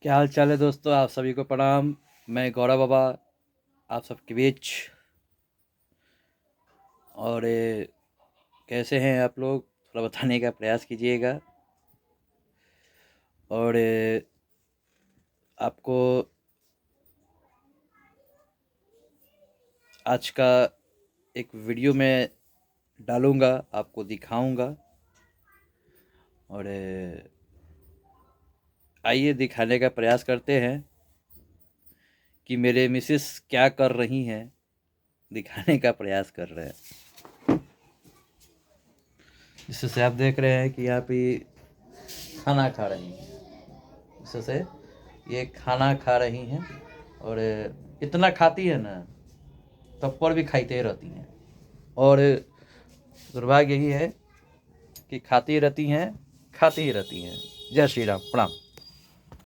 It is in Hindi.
क्या हाल चाल है दोस्तों। आप सभी को प्रणाम। मैं गौरव बाबा आप सबके बीच। और कैसे हैं आप लोग, थोड़ा बताने का प्रयास कीजिएगा। और आपको आज का एक वीडियो में डालूँगा, आपको दिखाऊँगा। और आइए दिखाने का प्रयास करते हैं कि मेरे मिसेस क्या कर रही हैं, दिखाने का प्रयास कर रहे हैं। जिससे आप देख रहे हैं कि यहाँ पे खाना खा रही हैं। इससे ये खाना खा रही हैं और इतना खाती है ना, तब पर भी खाते रहती हैं। और दुर्भाग्य यही है कि खाती रहती हैं, खाती ही रहती हैं। जय श्री राम, प्रणाम।